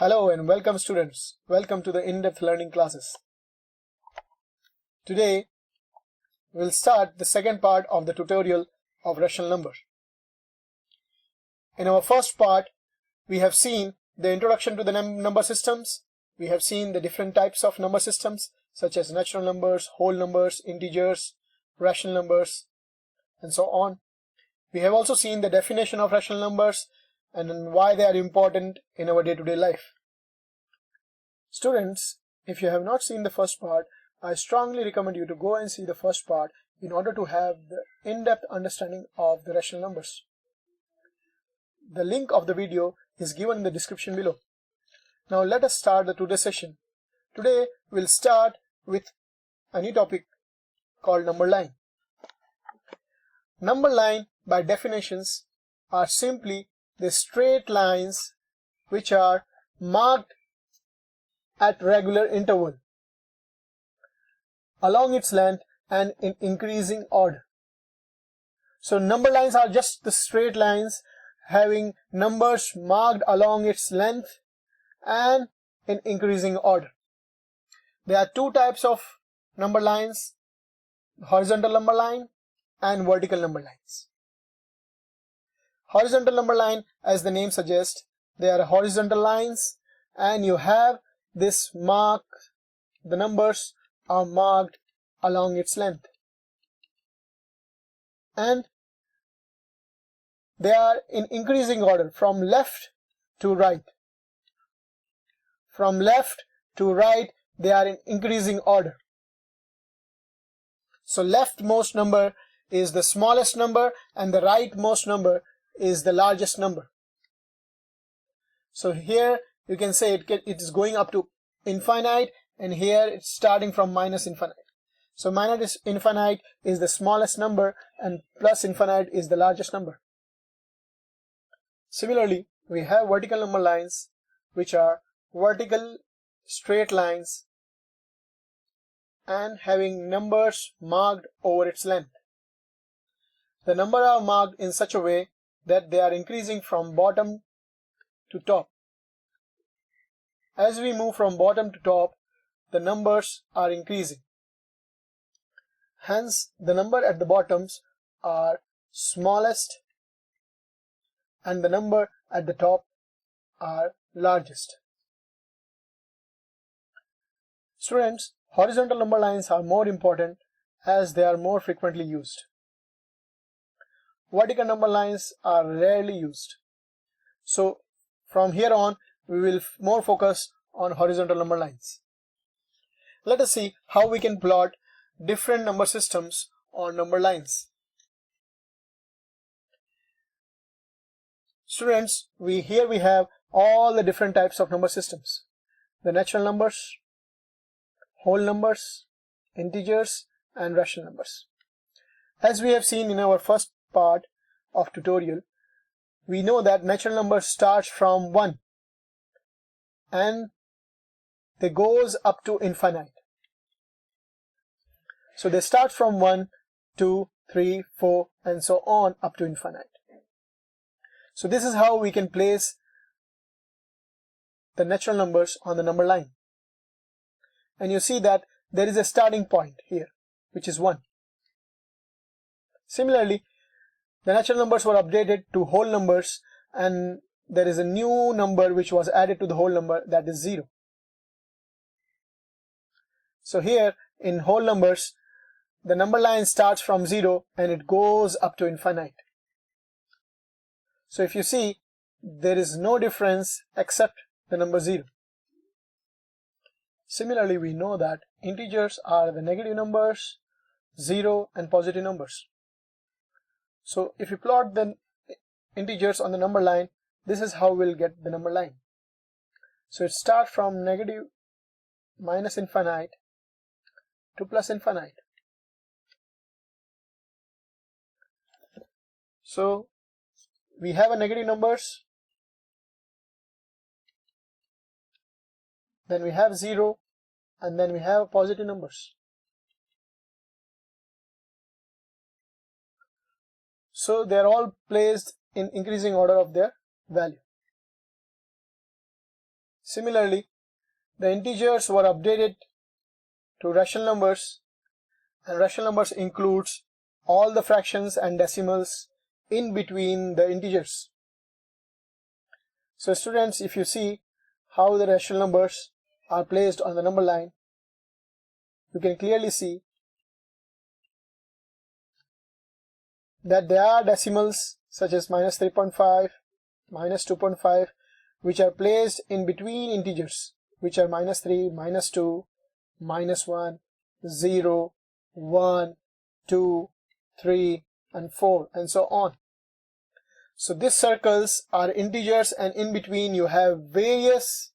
Hello and welcome students. Welcome to the in-depth learning classes. Today we'll start the second part of the tutorial of rational numbers. In our first part we have seen the introduction to the number systems. We have seen the different types of number systems such as natural numbers, whole numbers, integers, rational numbers, and so on. We have also seen the definition of rational numbers and why they are important in our day-to-day life. Students, if you have not seen the first part, I strongly recommend you to go and see the first part in order to have the in-depth understanding of the rational numbers. The link of the video is given in the description below. Now let us start the today's session. Today we'll start with a new topic called number line. Number line by definitions are simply the straight lines which are marked at regular interval along its length and in increasing order. So number lines are just the straight lines having numbers marked along its length and in increasing order. There are two types of number lines: horizontal number line and vertical number lines. Horizontal number line, as the name suggests, they are horizontal lines and you have this mark, the numbers are marked along its length and they are in increasing order from left to right. From left to right they are in increasing order. So leftmost number is the smallest number and the rightmost number is the largest number. So here you can say it is going up to infinite, and here it's starting from minus infinite. So minus infinite is the smallest number and plus infinite is the largest number. Similarly, we have vertical number lines which are vertical straight lines and having numbers marked over its length. The numbers are marked in such a way that they are increasing from bottom to top. As we move from bottom to top, the numbers are increasing. Hence, the number at the bottoms are smallest and the number at the top are largest. Students, horizontal number lines are more important as they are more frequently used. Vertical number lines are rarely used. So from here on we will more focus on horizontal number lines. Let us see how we can plot different number systems on number lines. Students, here we have all the different types of number systems: the natural numbers, whole numbers, integers, and rational numbers. As we have seen in our first part of tutorial, we know that natural numbers start from 1 and they goes up to infinite. So they start from 1, 2, 3, 4 and so on up to infinite. So this is how we can place the natural numbers on the number line. And you see that there is a starting point here which is 1. Similarly, the natural numbers were updated to whole numbers and there is a new number which was added to the whole number, that is 0. So here in whole numbers the number line starts from 0 and it goes up to infinite. So if you see, there is no difference except the number 0. Similarly, we know that integers are the negative numbers, 0 and positive numbers. So if you plot the integers on the number line, this is how we'll get the number line. So it starts from negative minus infinite to plus infinite. So we have a negative numbers, then we have 0, and then we have positive numbers. So they are all placed in increasing order of their value. Similarly, the integers were updated to rational numbers, and rational numbers includes all the fractions and decimals in between the integers. So students, if you see how the rational numbers are placed on the number line, you can clearly see that there are decimals such as -3.5, -2.5, which are placed in between integers, which are -3, -2, -1, 0, 1, 2, 3, and 4, and so on. So these circles are integers, and in between you have various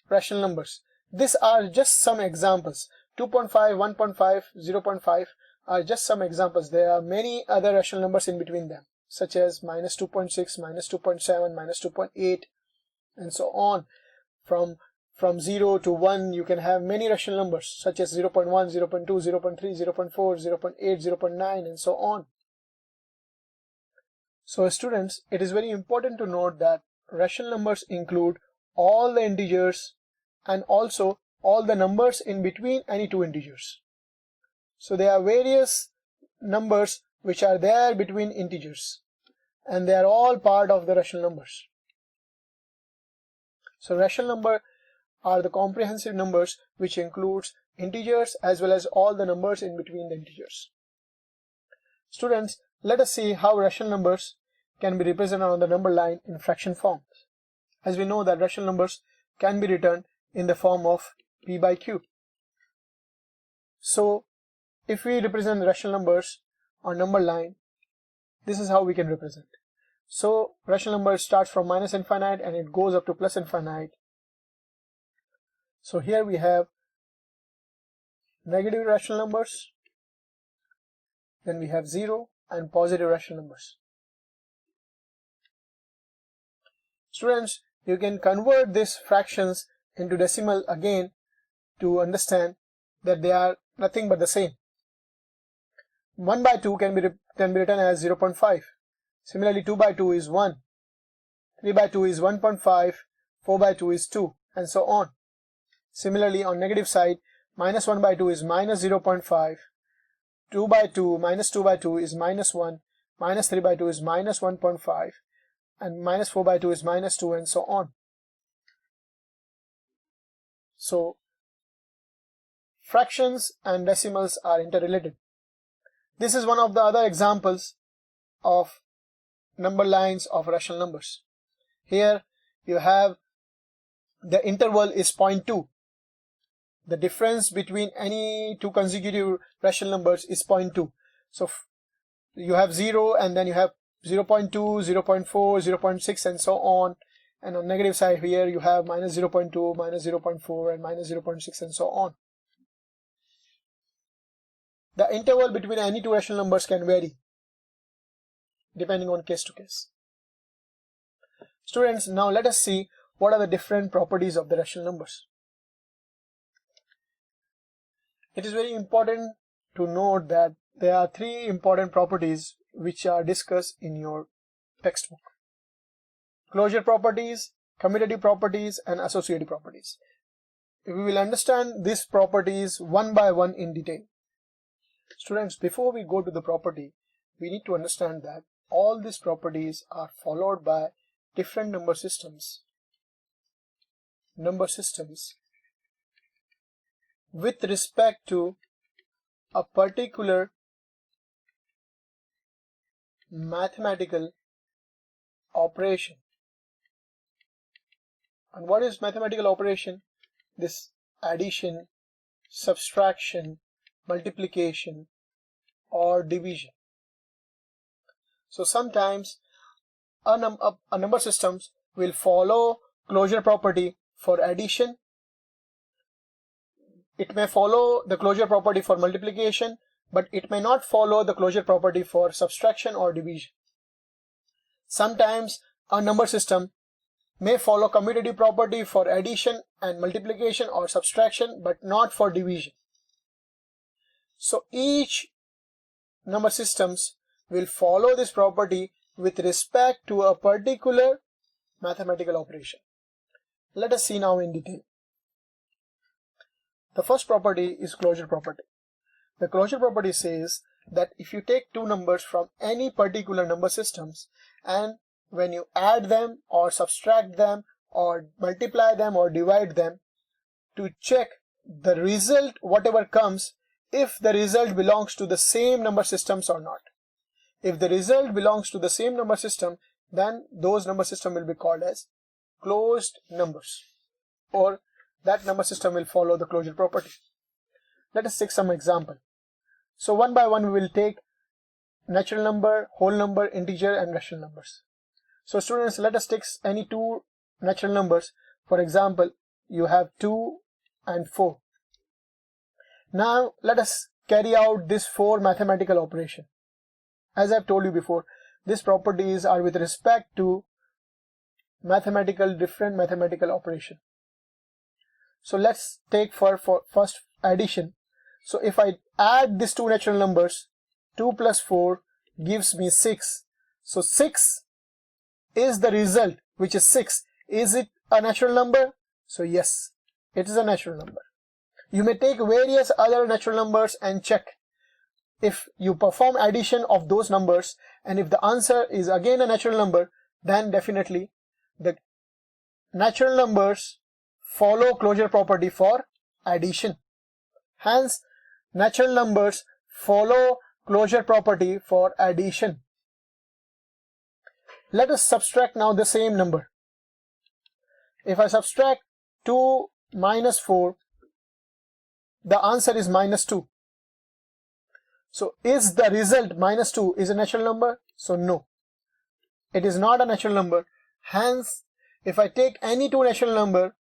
rational numbers. These are just some examples. 2.5, 1.5, 0.5 are just some examples. There are many other rational numbers in between them, such as -2.6, -2.7, -2.8, and so on. From 0 to 1 you can have many rational numbers such as 0.1, 0.2, 0.3, 0.4, 0.8, 0.9, and so on. So students, it is very important to note that rational numbers include all the integers and also all the numbers in between any two integers. So there are various numbers which are there between integers, and they are all part of the rational numbers. So rational number are the comprehensive numbers which includes integers as well as all the numbers in between the integers. Students, let us see how rational numbers can be represented on the number line in fraction form. As we know that rational numbers can be written in the form of p by q. So if we represent the rational numbers on number line, this is how we can represent. So rational number starts from -infinite and it goes up to +infinite. So here we have negative rational numbers, then we have 0 and positive rational numbers. Students, you can convert these fractions into decimal again to understand that they are nothing but the same. 1 by 2 can be written as 0.5. Similarly, 2 by 2 is 1. 3 by 2 is 1.5. 4 by 2 is 2, and so on. Similarly, on negative side, -1 by 2 is -0.5. 2 by 2, -2 by 2 is -1. -3 by 2 is -1.5. And -4 by 2 is -2, and so on. So fractions and decimals are interrelated. This is one of the other examples of number lines of rational numbers. Here you have the interval is 0.2. The difference between any two consecutive rational numbers is 0.2. So you have 0 and then you have 0.2, 0.4, 0.6, and so on. And on negative side here you have -0.2, -0.4, and -0.6, and so on. The interval between any two rational numbers can vary depending on case to case. Students, now let us see what are the different properties of the rational numbers. It is very important to note that there are three important properties which are discussed in your textbook: closure properties, commutative properties, and associative properties. We will understand these properties one by one in detail. Students, before we go to the property, we need to understand that all these properties are followed by different number systems with respect to a particular mathematical operation. And what is mathematical operation? This addition, subtraction, multiplication, or division. So sometimes a number systems will follow closure property for addition. It may follow the closure property for multiplication, but it may not follow the closure property for subtraction or division. Sometimes a number system may follow commutative property for addition and multiplication or subtraction, but not for division. So each number systems will follow this property with respect to a particular mathematical operation. Let us see now in detail. The first property is closure property. The closure property says that if you take two numbers from any particular number systems, and when you add them or subtract them or multiply them or divide them, to check the result, whatever comes, if the result belongs to the same number systems or not. If the result belongs to the same number system, then those number system will be called as closed numbers, or that number system will follow the closure property. Let us take some example. So one by one we will take natural number, whole number, integer and rational numbers. So students, let us take any two natural numbers. For example, you have 2 and 4. Now let us carry out this 4 mathematical operation. As I have told you before, these properties are with respect to different mathematical operation. So let's take for first addition. So if I add these two natural numbers, 2 plus 4 gives me 6. So 6 is the result, which is 6. Is it a natural number? So yes, it is a natural number. You may take various other natural numbers and check. If you perform addition of those numbers and if the answer is again a natural number, then definitely the natural numbers follow closure property for addition. Hence, natural numbers follow closure property for addition. Let us subtract now the same number. If I subtract 2 minus 4, the answer is minus 2. So is the result minus 2 is a natural number? So no, it is not a natural number. Hence, if I take any two natural number,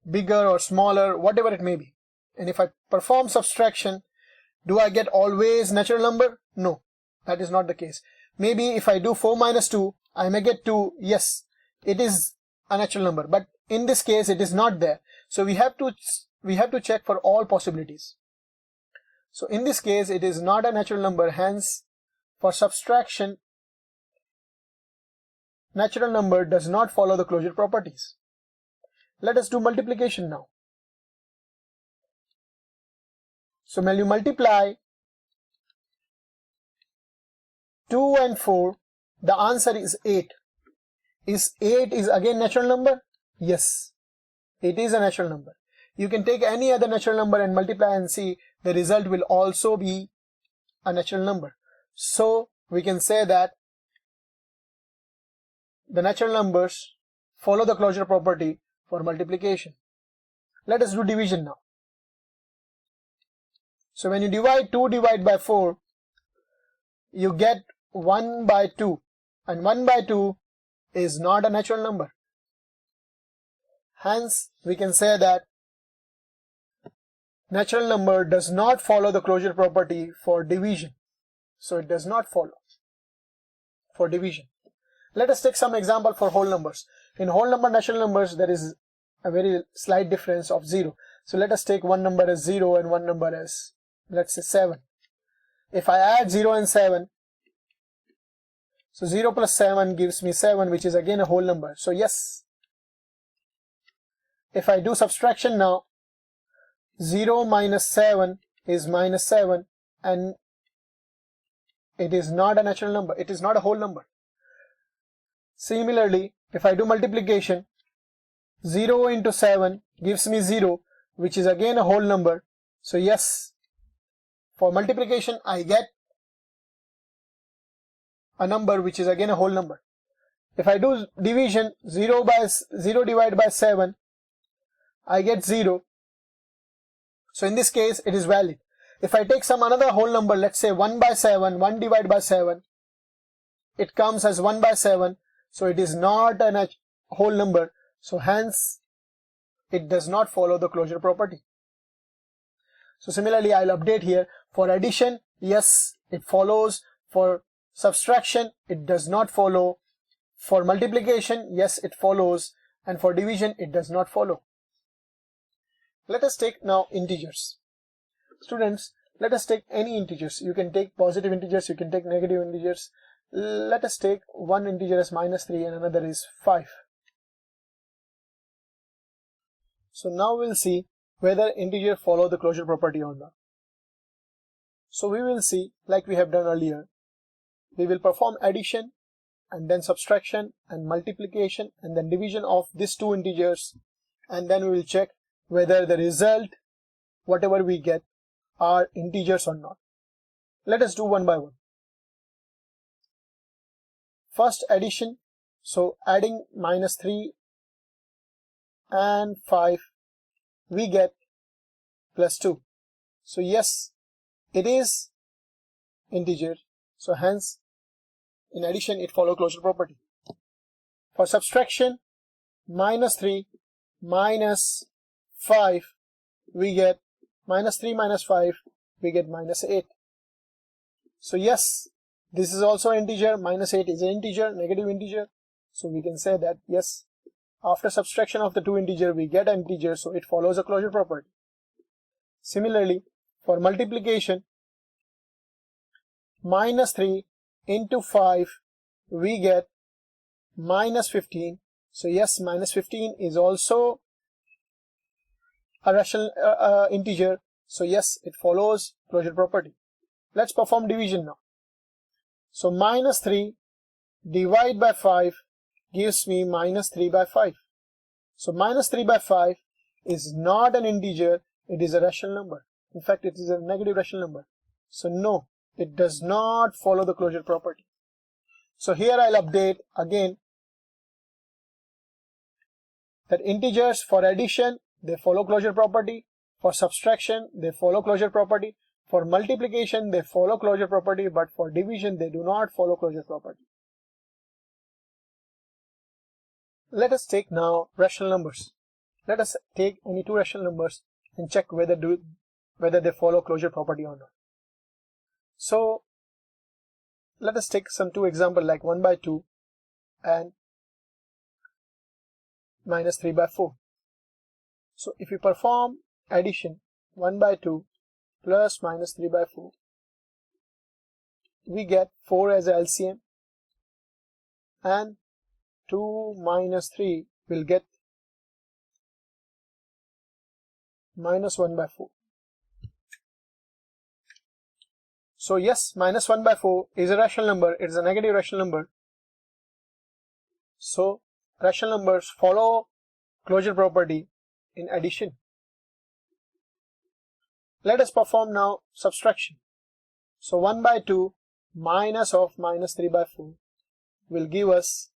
bigger or smaller, whatever it may be, and if I perform subtraction, do I get always natural number? No, that is not the case. Maybe if I do 4 minus 2, I may get 2. Yes, it is a natural number, but in this case it is not there. So we have to check for all possibilities. So in this case it is not a natural number. Hence, for subtraction, natural number does not follow the closure properties. Let us do multiplication now. So when you multiply 2 and 4, the answer is 8. Is 8 is again natural number? Yes, it is a natural number. You can take any other natural number and multiply and see the result will also be a natural number. So we can say that the natural numbers follow the closure property for multiplication. Let us do division now. So when you divide 2 divided by 4, you get 1 by 2, and 1 by 2 is not a natural number. Hence, we can say that natural number does not follow the closure property for division. So it does not follow for division. Let us take some example for whole numbers. In whole number natural numbers, there is a very slight difference of 0. So let us take one number as 0 and one number as, let's say, 7. If I add 0 and 7, so 0 plus 7 gives me 7, which is again a whole number. So yes. If I do subtraction now, 0 minus 7 is minus 7, and it is not a natural number. It is not a whole number. Similarly, if I do multiplication, 0 into 7 gives me 0, which is again a whole number. So yes, for multiplication I get a number which is again a whole number. If I do division, 0 divided by 7, I get 0. So in this case it is valid. If I take some another whole number, let's say 1 by 7, 1 divided by 7, it comes as 1 by 7. So it is not a whole number. So hence it does not follow the closure property. So similarly, I'll update here. For addition, yes, it follows. For subtraction, it does not follow. For multiplication, yes, it follows. And for division, it does not follow. Let us take now integers. Students, let us take any integers. You can take positive integers, you can take negative integers. Let us take one integer as minus 3 and another is 5. So now we'll see whether integer follow the closure property or not. So we will see, like we have done earlier, we will perform addition and then subtraction and multiplication and then division of these two integers, and then we will check whether the result, whatever we get, are integers or not. Let us do one by one. First, addition. So adding -3 and 5, we get +2. So yes, it is integer, so hence in addition it follows closure property. For subtraction, -3 minus 5, we get -3 minus 5, we get -8. So yes, this is also integer. -8 is an integer, negative integer. So we can say that yes, after subtraction of the two integer we get an integer, so it follows a closure property. Similarly, for multiplication, -3 into 5, we get -15. So yes, -15 is also a rational integer. So yes, it follows closure property. Let's perform division now. So -3 divided by 5 gives me -3 by 5. So -3 by 5 is not an integer, it is a rational number. In fact, it is a negative rational number. So no, it does not follow the closure property. So here I'll update again that integers for addition, they follow closure property. For subtraction, they follow closure property. For multiplication, they follow closure property, but for division, they do not follow closure property. Let us take now rational numbers. Let us take any two rational numbers and check whether they follow closure property or not. So let us take some two examples like 1 by 2 and -3 by 4. So if we perform addition, 1 by 2 plus -3 by 4, we get 4 as a LCM, and 2 minus 3 will get -1 by 4. So yes, -1 by 4 is a rational number, it is a negative rational number. So rational numbers follow closure property in addition. Let us perform now subtraction. So 1 by 2 minus of -3 by 4 will give us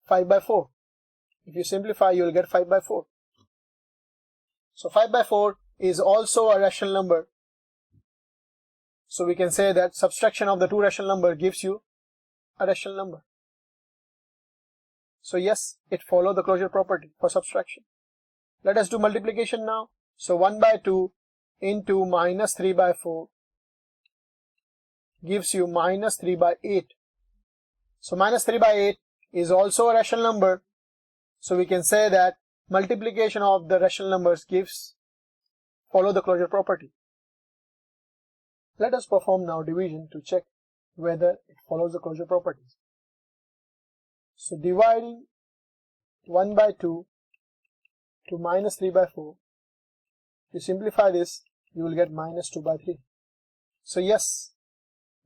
5 by 4. If you simplify, you will get 5 by 4. So 5 by 4 is also a rational number. So we can say that subtraction of the two rational number gives you a rational number. So yes, it follows the closure property for subtraction. Let us do multiplication now. So 1 by 2 into -3 by 4 gives you -3 by 8. So -3 by 8 is also a rational number. So we can say that multiplication of the rational numbers follow the closure property. Let us perform now division to check whether it follows the closure properties. So dividing 1 by 2 to -3 by 4, you simplify this, you will get -2 by 3. So yes,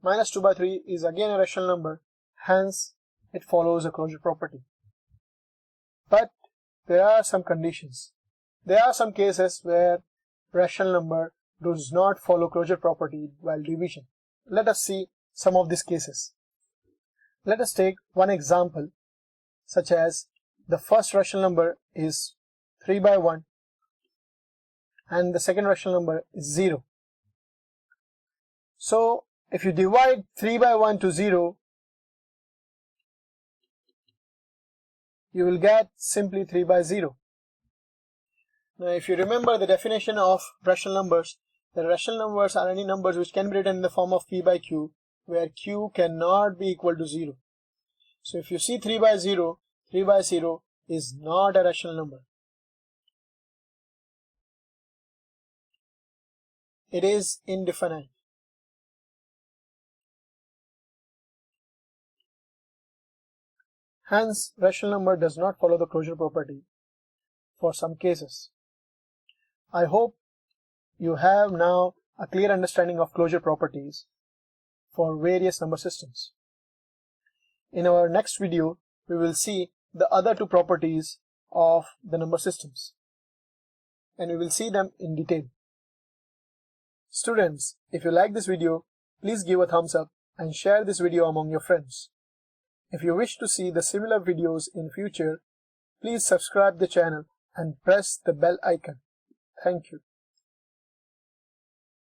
-2 by 3 is again a rational number, hence it follows a closure property. But there are some conditions. There are some cases where rational number does not follow closure property while division. Let us see some of these cases. Let us take one example, such as the first rational number is 3 by 1 and the second rational number is 0. So if you divide 3 by 1 to 0, you will get simply 3 by 0. Now if you remember the definition of rational numbers, the rational numbers are any numbers which can be written in the form of p by q, where q cannot be equal to 0. So if you see 3 by 0, 3 by 0 is not a rational number. It is indefinite. Hence, rational number does not follow the closure property. for some cases. I hope you have now a clear understanding of closure properties for various number systems. In our next video, we will see the other two properties of the number systems, and we will see them in detail. Students, if you like this video, please give a thumbs up and share this video among your friends. If you wish to see the similar videos in future, please subscribe the channel and press the bell icon. Thank you.